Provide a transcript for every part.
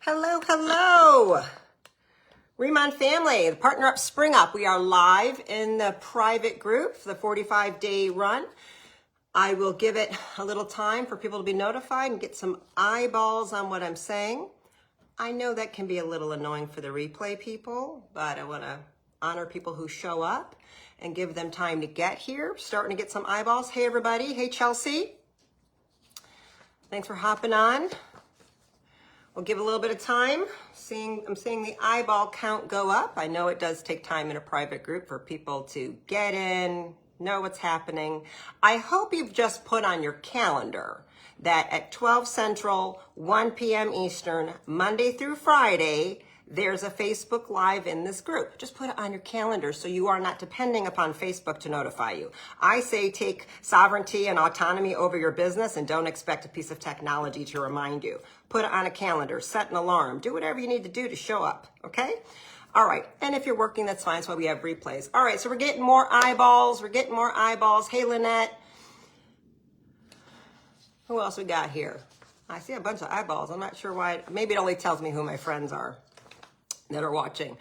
Hello, hello. Rimka family, the Partner Up Spring Up. We are live in the private group for the 45-day run. I will give it a little time for people to be notified and get some eyeballs on what I'm saying. I know that can be a little annoying for the replay people, but I want to honor people who show up and give them time to get here. Starting to get some eyeballs. Hey, everybody. Hey, Chelsea. Thanks for hopping on. We'll give a little bit of time. I'm seeing the eyeball count go up. I know it does take time in a private group for people to get in, know what's happening. I hope you've just put on your calendar that at 12 Central, 1 p.m. Eastern, Monday through Friday, there's a Facebook Live in this group. Just put it on your calendar so you are not depending upon Facebook to notify you. I say take sovereignty and autonomy over your business and don't expect a piece of technology to remind you. Put it on a calendar, set an alarm, do whatever you need to do to show up, okay? All right, and if you're working, that's fine. That's why we have replays. All right, so we're getting more eyeballs. Hey, Lynette. Who else we got here? I see a bunch of eyeballs. I'm not sure why. Maybe it only tells me who my friends are that are watching.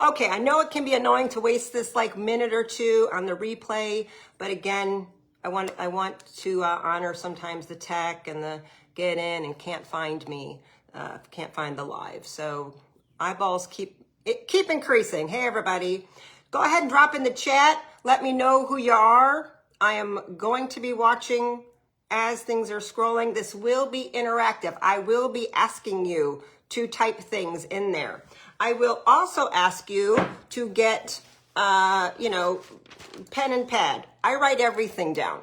Okay, I know it can be annoying to waste this like minute or two on the replay, but again, I want to honor sometimes the tech and the get in and can't find me, can't find the live. So eyeballs keep increasing. Hey everybody, go ahead and drop in the chat. Let me know who you are. I am going to be watching as things are scrolling. This will be interactive. I will be asking you to type things in there. I will also ask you to get, pen and pad. I write everything down.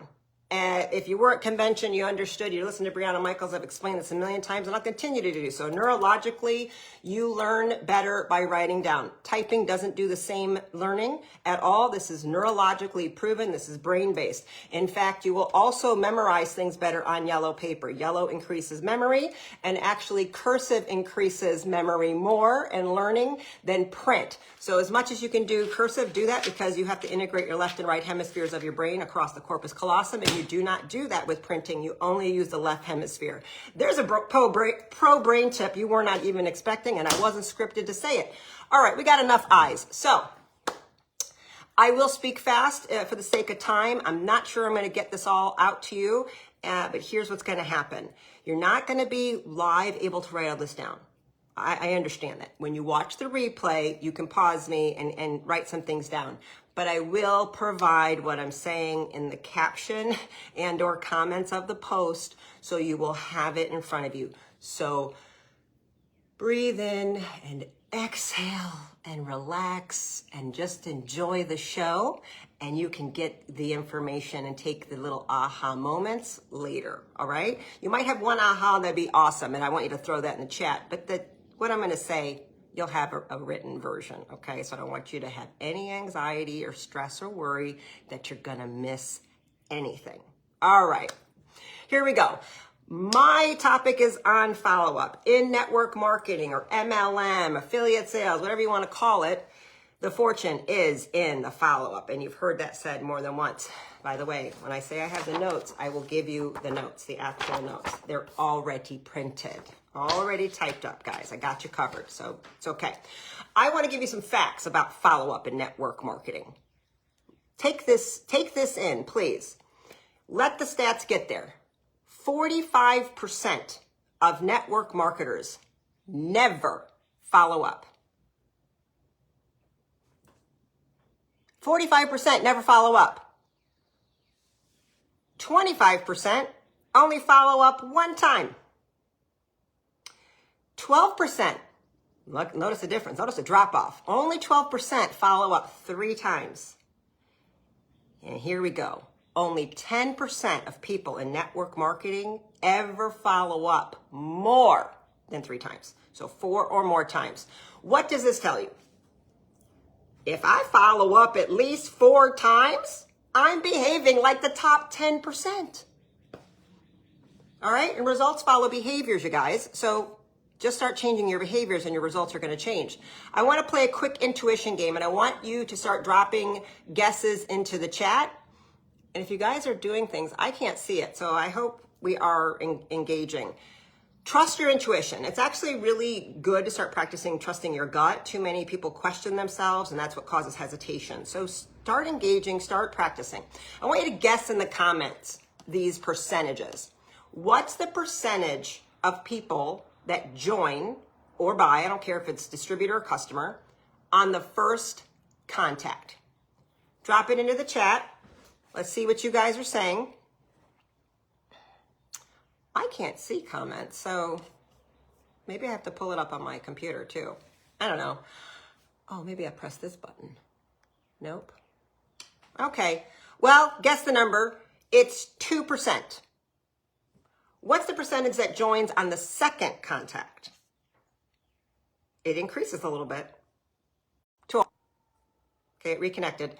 If you were at convention, you understood, you listened to Brianna Michaels, I've explained this a million times, and I'll continue to do so. Neurologically, you learn better by writing down. Typing doesn't do the same learning at all. This is neurologically proven. This is brain-based. In fact, you will also memorize things better on yellow paper. Yellow increases memory, and actually cursive increases memory more and learning than print. So as much as you can do cursive, do that because you have to integrate your left and right hemispheres of your brain across the corpus callosum, and you do not do that with printing. You only use the left hemisphere. There's a pro brain tip you were not even expecting, and I wasn't scripted to say it. All right, we got enough eyes. So I will speak fast for the sake of time. I'm not sure I'm going to get this all out to you, but here's what's going to happen. You're not going to be live able to write all this down. I understand that. When you watch the replay, you can pause me and write some things down. But I will provide what I'm saying in the caption and or comments of the post so you will have it in front of you. So breathe in and exhale and relax and just enjoy the show, and you can get the information and take the little aha moments later, all right? You might have one aha that'd be awesome, and I want you to throw that in the chat, but what I'm gonna say, you'll have a written version, okay? So I don't want you to have any anxiety or stress or worry that you're gonna miss anything. All right, here we go. My topic is on follow-up. In network marketing or MLM, affiliate sales, whatever you wanna call it, the fortune is in the follow-up, and you've heard that said more than once. By the way, when I say I have the notes, I will give you the notes, the actual notes. They're already printed, already typed up, guys. I got you covered, so it's okay. I want to give you some facts about follow-up in network marketing. Take this in, please. Let the stats get there. 45% of network marketers never follow up. 45% never follow up. 25% only follow up one time. 12%, look, notice the difference, notice the drop off. Only 12% follow up 3 times. And here we go. Only 10% of people in network marketing ever follow up more than 3 times. So 4 or more times. What does this tell you? If I follow up at least 4 times, I'm behaving like the top 10%. All right, and results follow behaviors, you guys. So just start changing your behaviors and your results are going to change. I want to play a quick intuition game, and I want you to start dropping guesses into the chat. And if you guys are doing things, I can't see it, so I hope we are engaging. Trust your intuition. It's actually really good to start practicing trusting your gut. Too many people question themselves, and that's what causes hesitation. So start engaging, start practicing. I want you to guess in the comments these percentages. What's the percentage of people that join or buy, I don't care if it's distributor or customer, on the first contact? Drop it into the chat. Let's see what you guys are saying. I can't see comments, so maybe I have to pull it up on my computer too. I don't know. Oh, maybe I press this button. Nope. Okay, well, guess the number. It's 2%. What's the percentage that joins on the second contact? It increases a little bit. 12. Okay, it reconnected.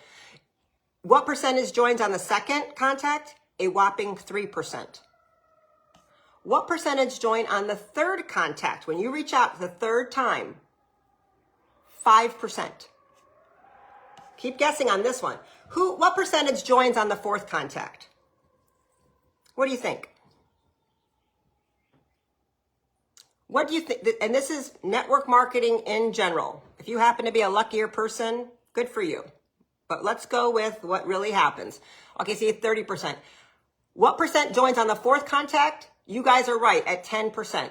What percentage joins on the second contact? A whopping 3%. What percentage join on the third contact? When you reach out the third time, 5%. Keep guessing on this one. What percentage joins on the fourth contact? What do you think? What do you think? And this is network marketing in general. If you happen to be a luckier person, good for you. But let's go with what really happens. Okay, see, 30%. What percent joins on the fourth contact? You guys are right at 10%.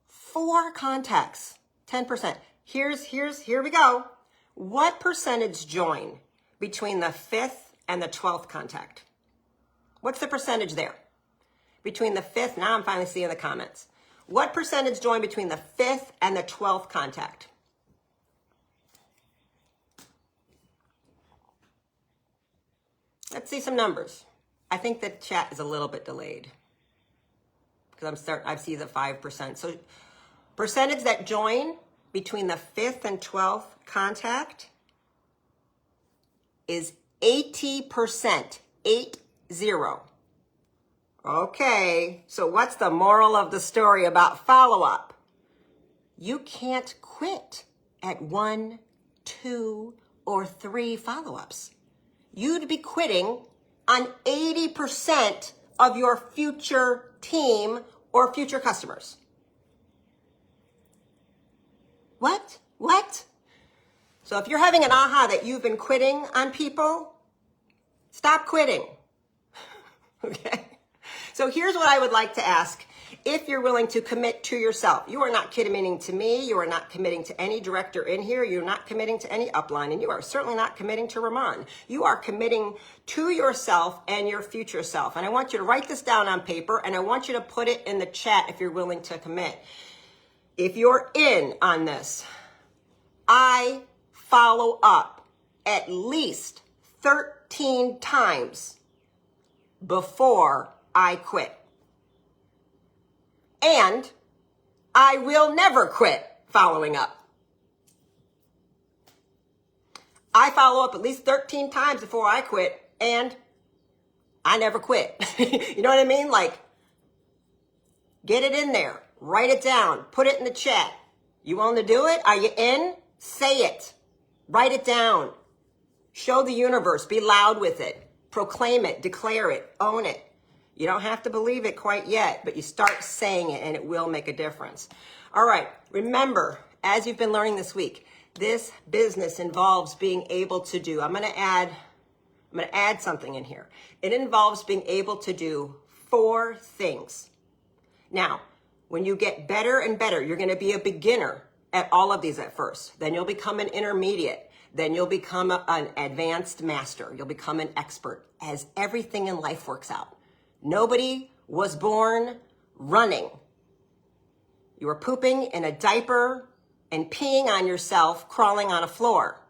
4 contacts, 10%. Here we go. What percentage join between the 5th and the 12th contact? What's the percentage there? Between the 5th, now I'm finally seeing the comments. What percentage join between the 5th and the 12th contact? Let's see some numbers. I think the chat is a little bit delayed because I see the 5%. So percentage that join between the 5th and 12th contact is 80%, 80. Okay, so what's the moral of the story about follow-up? You can't quit at 1, 2, or 3 follow-ups. You'd be quitting on 80% of your future team or future customers. What? So if you're having an aha that you've been quitting on people, stop quitting. Okay? So here's what I would like to ask. If you're willing to commit to yourself, you are not committing to me, you are not committing to any director in here, you're not committing to any upline, and you are certainly not committing to Ramon. You are committing to yourself and your future self. And I want you to write this down on paper, and I want you to put it in the chat if you're willing to commit. If you're in on this, I follow up at least 13 times before I quit. And I will never quit following up. I follow up at least 13 times before I quit, and I never quit. You know what I mean? Like, get it in there. Write it down. Put it in the chat. You willing to do it? Are you in? Say it. Write it down. Show the universe. Be loud with it. Proclaim it. Declare it. Own it. You don't have to believe it quite yet, but you start saying it and it will make a difference. All right. Remember, as you've been learning this week, this business involves being able to do, I'm going to add something in here. It involves being able to do 4 things. Now, when you get better and better, you're going to be a beginner at all of these at first. Then you'll become an intermediate. Then you'll become an advanced master. You'll become an expert as everything in life works out. Nobody was born running. You were pooping in a diaper and peeing on yourself, crawling on a floor.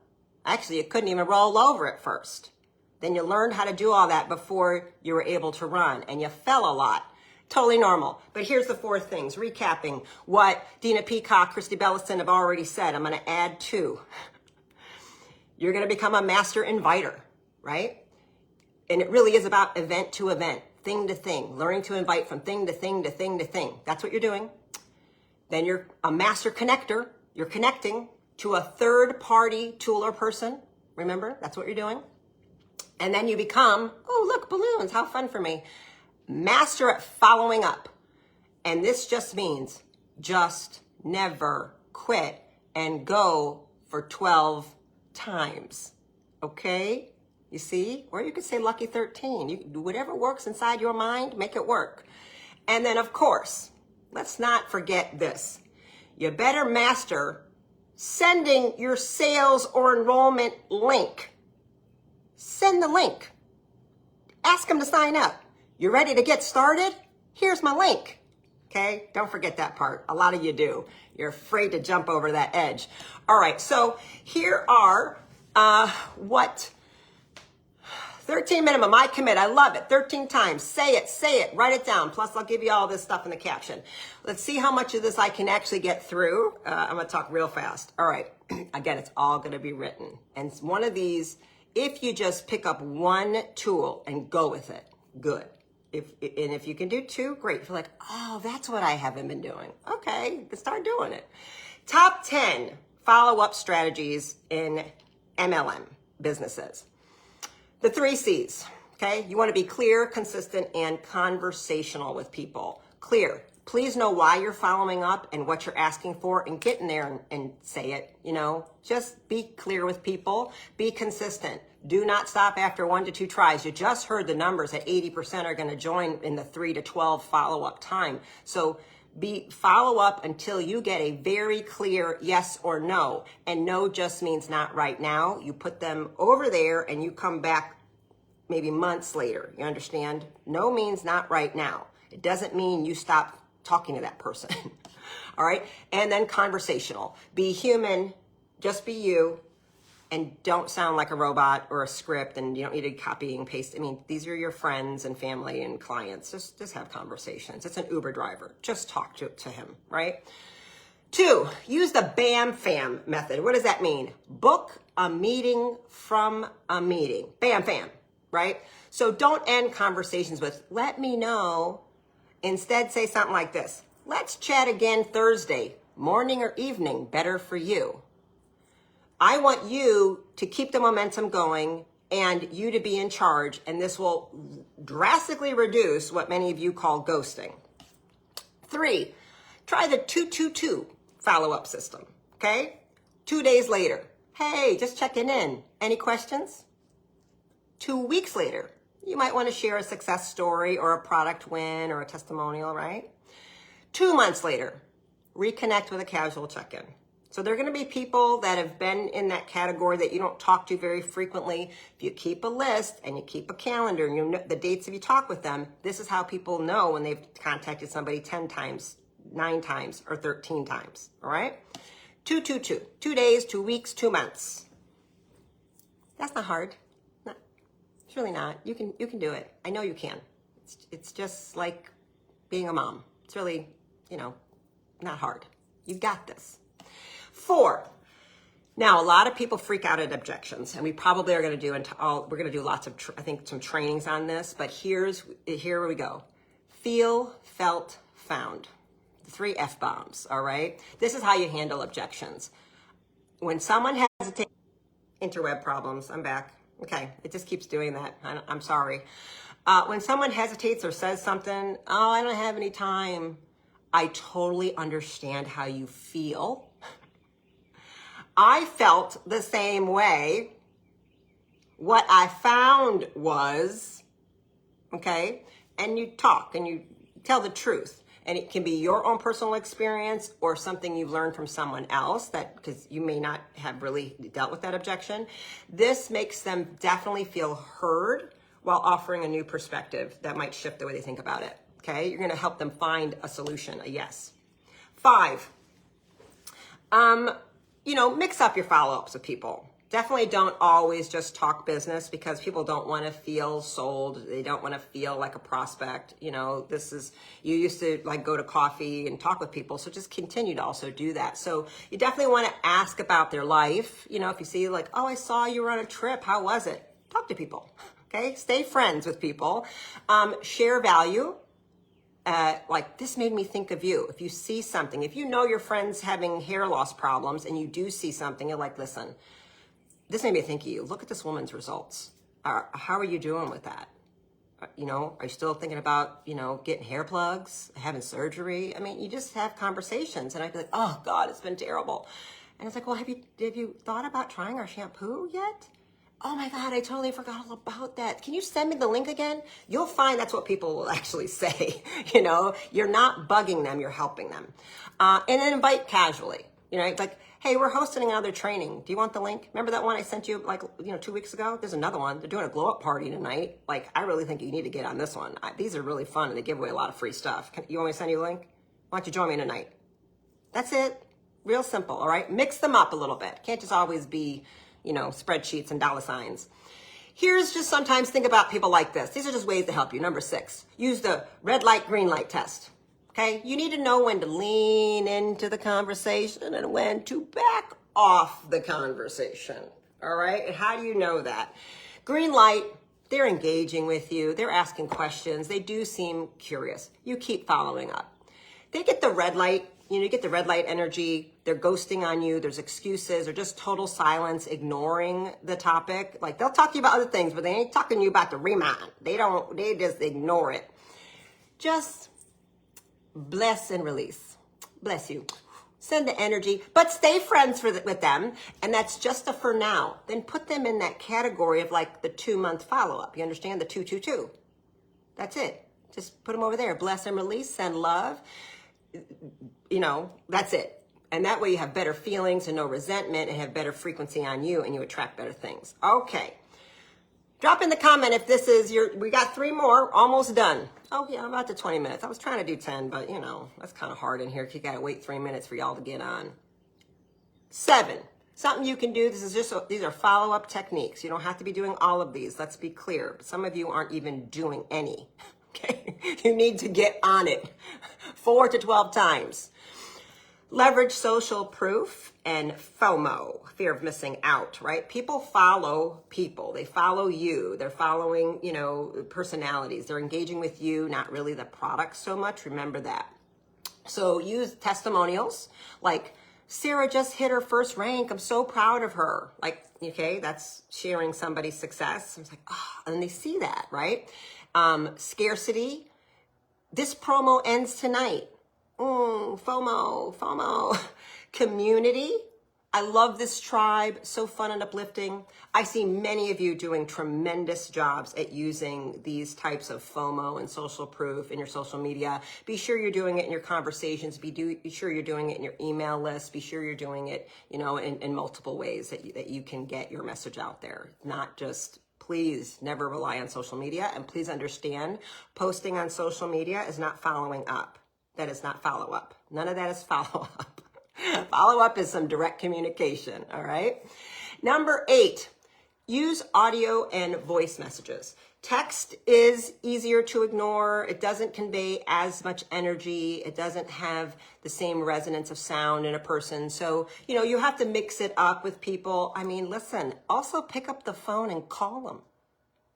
Actually, you couldn't even roll over at first. Then you learned how to do all that before you were able to run, and you fell a lot. Totally normal. But here's the 4 things, recapping what Dina Peacock, Christy Bellison have already said. I'm going to add 2. You're going to become a master inviter, right? And it really is about event to event, thing to thing, learning to invite from thing to thing to thing to thing. That's what you're doing. Then you're a master connector. You're connecting to a third-party tool or person. Remember, that's what you're doing. And then you become, oh, look, balloons, how fun for me. Master at following up. And this just means just never quit and go for 12 times. Okay? You see? Or you could say lucky 13. You do whatever works inside your mind, make it work. And then, of course, let's not forget this. You better master sending your sales or enrollment link. Send the link. Ask them to sign up. You ready to get started? Here's my link. Okay? Don't forget that part. A lot of you do. You're afraid to jump over that edge. All right, so here are 13 minimum, I commit. I love it. 13 times. Say it, write it down. Plus, I'll give you all this stuff in the caption. Let's see how much of this I can actually get through. I'm going to talk real fast. All right. Again, it's all going to be written. And one of these, if you just pick up one tool and go with it, good. If you can do two, great. If you're like, oh, that's what I haven't been doing. Okay, let's start doing it. Top 10 follow-up strategies in MLM businesses. The 3 C's, okay? You want to be clear, consistent, and conversational with people. Clear. Please know why you're following up and what you're asking for, and get in there and say it, Just be clear with people. Be consistent. Do not stop after 1 to 2 tries. You just heard the numbers that 80% are going to join in the 3 to 12 follow-up time. So follow up until you get a very clear yes or no. And no just means not right now. You put them over there and you come back maybe months later. You understand? No means not right now. It doesn't mean you stop talking to that person. All right? And then conversational. Be human. Just be you. And don't sound like a robot or a script, and you don't need to copy and paste. I mean, these are your friends and family and clients. Just have conversations. It's an Uber driver. Just talk to him, right? 2, use the BAM FAM method. What does that mean? Book a meeting from a meeting. BAM FAM, right? So don't end conversations with, let me know. Instead, say something like this. Let's chat again Thursday, morning or evening, better for you. I want you to keep the momentum going and you to be in charge, and this will drastically reduce what many of you call ghosting. 3, try the 222 follow-up system, okay? 2 days later, hey, just checking in. Any questions? 2 weeks later, you might want to share a success story or a product win or a testimonial, right? 2 months later, reconnect with a casual check-in. So there are going to be people that have been in that category that you don't talk to very frequently. If you keep a list and you keep a calendar and you know the dates if you talk with them, this is how people know when they've contacted somebody 10 times, 9 times, or 13 times. All right? 222. 2 days, 2 weeks, 2 months. That's not hard. It's really not. You can do it. I know you can. It's just like being a mom. It's really, not hard. You got this. 4, now a lot of people freak out at objections, and we probably are going to do we're going to do lots of some trainings on this, but here we go. Feel, felt, found. The 3 F-bombs, all right? This is how you handle objections. When someone hesitates, interweb problems, I'm back. Okay, it just keeps doing that. I'm sorry. When someone hesitates or says something, oh, I don't have any time, I totally understand how you feel. I felt the same way. What I found was, okay, and you talk and you tell the truth. And it can be your own personal experience or something you've learned from someone else because you may not have really dealt with that objection. This makes them definitely feel heard while offering a new perspective that might shift the way they think about it. Okay, you're going to help them find a solution, a yes. 5, mix up your follow-ups with people. Definitely don't always just talk business because people don't want to feel sold. They don't want to feel like a prospect. You used to go to coffee and talk with people. So just continue to also do that. So you definitely want to ask about their life. If you see oh, I saw you were on a trip. How was it? Talk to people. Okay. Stay friends with people. Share value. This made me think of you. If you see something, if you know your friend's having hair loss problems and you do see something, you're like, listen, this made me think of you. Look at this woman's results. How are you doing with that? You know, are you still thinking about, you know, getting hair plugs, having surgery? I mean, you just have conversations, and I'd be like, oh God, it's been terrible. And it's like, well, have you thought about trying our shampoo yet? Oh my God, I totally forgot all about that. Can you send me the link again? You'll find that's what people will actually say. You know, you're not bugging them, you're helping them. And then invite casually. You know, like, hey, we're hosting another training. Do you want the link? Remember that one I sent you like, you know, 2 weeks ago? There's another one. They're doing a glow up party tonight. Like, I really think you need to get on this one. These are really fun and they give away a lot of free stuff. You want me to send you a link? Why don't you join me tonight? That's it. Real simple, all right? Mix them up a little bit. Can't just always be, you know, spreadsheets and dollar signs. Here's just sometimes think about people like this. These are just ways to help you. Number 6, use the red light, green light test. Okay, you need to know when to lean into the conversation and when to back off the conversation. All right, and how do you know that? Green light, they're engaging with you. They're asking questions. They do seem curious. You keep following up. They get the red light. You know, you get the red light energy. They're ghosting on you. There's excuses or just total silence, ignoring the topic. Like, they'll talk to you about other things, but they ain't talking to you about the remand. They just ignore it. Just bless and release. Bless you. Send the energy, but stay friends with them. And that's just a for now. Then put them in that category of like the 2-month follow-up. You understand? The 222. That's it. Just put them over there. Bless and release. Send love. You know, that's it. And that way you have better feelings and no resentment and have better frequency on you and you attract better things. Okay. Drop in the comment if this is we got 3 more, almost done. Oh yeah, I'm about to 20 minutes. I was trying to do 10, but you know, that's kind of hard in here. You gotta wait 3 minutes for y'all to get on. 7, something you can do. These are follow-up techniques. You don't have to be doing all of these. Let's be clear. Some of you aren't even doing any. Okay, you need to get on it 4 to 12 times. Leverage social proof and FOMO, fear of missing out, right? People follow people. They follow you. They're following, you know, personalities. They're engaging with you, not really the product so much. Remember that. So use testimonials like, Sarah just hit her first rank. I'm so proud of her. Like, okay, that's sharing somebody's success. It's like, oh, and they see that, right? Scarcity. This promo ends tonight. FOMO. Community. I love this tribe. So fun and uplifting. I see many of you doing tremendous jobs at using these types of FOMO and social proof in your social media. Be sure you're doing it in your conversations. Be sure you're doing it in your email list. Be sure you're doing it, you know, in multiple ways that you can get your message out there. Not just, please never rely on social media. And please understand, posting on social media is not following up. That is not follow up. None of that is follow up. Follow up is some direct communication, all right? Number 8, use audio and voice messages. Text is easier to ignore. It doesn't convey as much energy. It doesn't have the same resonance of sound in a person. So, you know, you have to mix it up with people. I mean, listen, also pick up the phone and call them.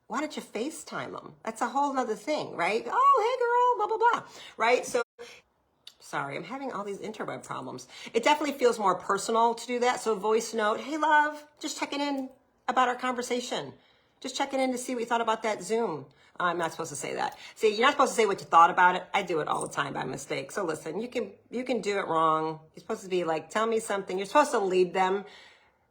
Why don't you FaceTime them? That's a whole other thing, right? Oh, hey girl, blah, blah, blah, right? So, sorry, I'm having all these interweb problems. It definitely feels more personal to do that. So voice note, hey love, just checking in about our conversation. Just checking in to see what you thought about that Zoom. I'm not supposed to say that. See, you're not supposed to say what you thought about it. I do it all the time by mistake. So listen, you can do it wrong. You're supposed to be like, tell me something. You're supposed to lead them.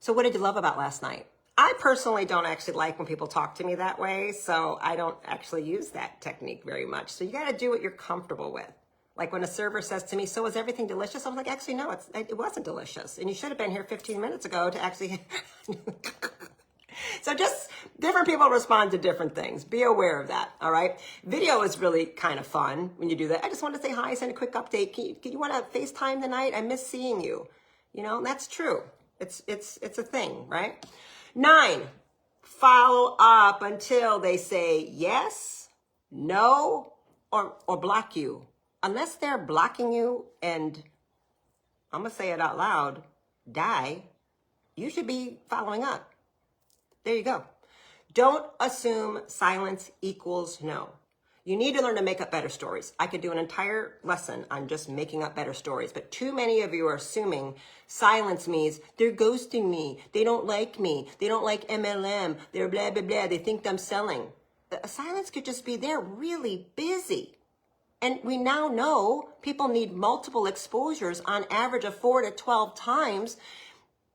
So what did you love about last night? I personally don't actually like when people talk to me that way. So I don't actually use that technique very much. So you got to do what you're comfortable with. Like when a server says to me, so was everything delicious? I was like, actually, no, it wasn't delicious. And you should have been here 15 minutes ago to actually... So just different people respond to different things. Be aware of that, all right? Video is really kind of fun when you do that. I just want to say hi, send a quick update. Can you want to FaceTime tonight? I miss seeing you. You know, that's true. It's a thing, right? 9, follow up until they say yes, no, or block you. Unless they're blocking you and, I'm going to say it out loud, die, you should be following up. There you go. Don't assume silence equals no. You need to learn to make up better stories. I could do an entire lesson on just making up better stories, but too many of you are assuming silence means they're ghosting me. They don't like me. They don't like MLM. They're blah, blah, blah. They think I'm selling. Silence could just be they're really busy. And we now know people need multiple exposures on average of 4 to 12 times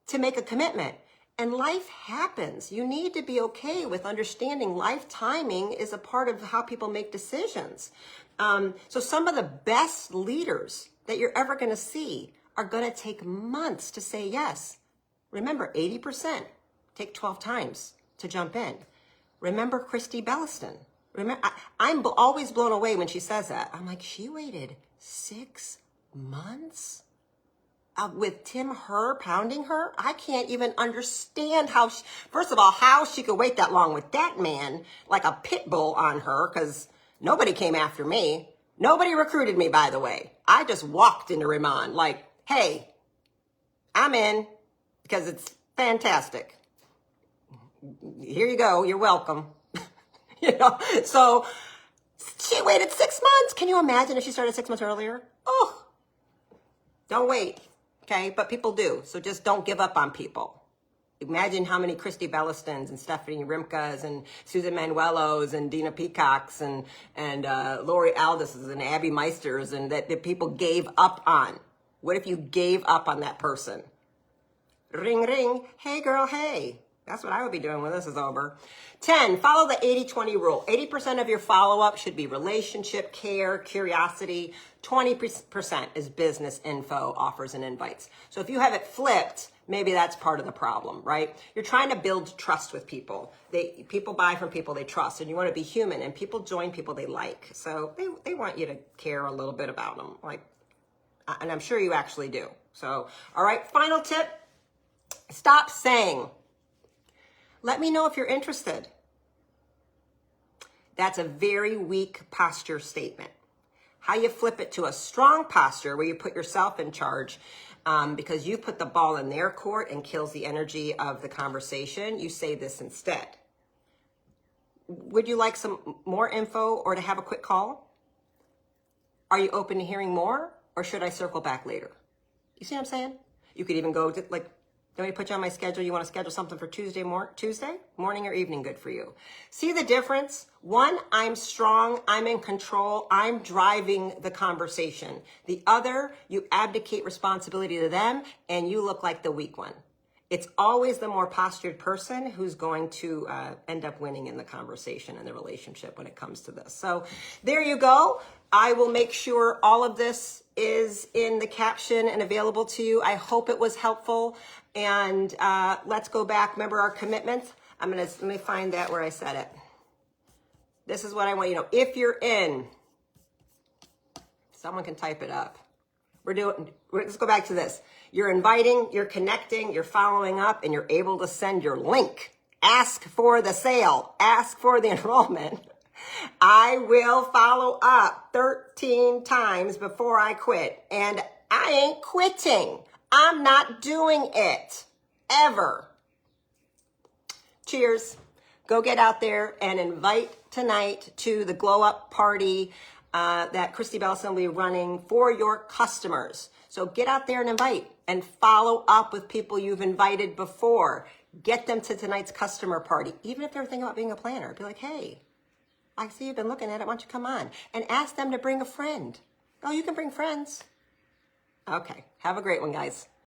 to make a commitment. And life happens. You need to be okay with understanding life timing is a part of how people make decisions. So some of the best leaders that you're ever going to see are going to take months to say yes. Remember, 80% take 12 times to jump in. Remember Christy Belliston. Remember, I'm always blown away when she says that. I'm like, she waited 6 months with Tim Herr pounding her? I can't even understand how, first of all, how she could wait that long with that man like a pit bull on her, because nobody came after me. Nobody recruited me, by the way. I just walked into Ramon like, hey, I'm in because it's fantastic. Here you go. You're welcome. So she waited 6 months. Can you imagine if she started 6 months earlier? Oh, don't wait. Okay, but people do. So just don't give up on people. Imagine how many Christy Bellistons and Stephanie Rimkas and Susan Manuelos and Dina Peacocks and Lori Aldises and Abby Meisters and that people gave up on. What if you gave up on that person? Ring, ring. Hey, girl, hey. That's what I would be doing when this is over. 10, follow the 80-20 rule. 80% of your follow-up should be relationship, care, curiosity. 20% is business info, offers, and invites. So if you have it flipped, maybe that's part of the problem, right? You're trying to build trust with people. People buy from people they trust, and you want to be human, and people join people they like. So they want you to care a little bit about them, and I'm sure you actually do. So, all right, final tip, stop saying, let me know if you're interested. That's a very weak posture statement. How you flip it to a strong posture where you put yourself in charge because you put the ball in their court and kills the energy of the conversation. You say this instead. Would you like some more info or to have a quick call? Are you open to hearing more, or should I circle back later? You see what I'm saying? You could even go to let me put you on my schedule. You want to schedule something for Tuesday morning or evening? Good for you. See the difference? One, I'm strong. I'm in control. I'm driving the conversation. The other, you abdicate responsibility to them and you look like the weak one. It's always the more postured person who's going to end up winning in the conversation and the relationship when it comes to this. So there you go. I will make sure all of this is in the caption and available to you. I hope it was helpful. And let's go back. Remember our commitments? Let me find that where I said it. This is what I want you to know. If you're in, someone can type it up. Let's go back to this. You're inviting, you're connecting, you're following up, and you're able to send your link. Ask for the sale. Ask for the enrollment. I will follow up 13 times before I quit. And I ain't quitting. I'm not doing it. Ever. Cheers. Go get out there and invite tonight to the glow up party that Christy Bellison will be running for your customers. So get out there and invite and follow up with people you've invited before. Get them to tonight's customer party. Even if they're thinking about being a planner, be like, hey, I see you've been looking at it. Why don't you come on? And ask them to bring a friend. Oh, you can bring friends. Okay. Have a great one, guys.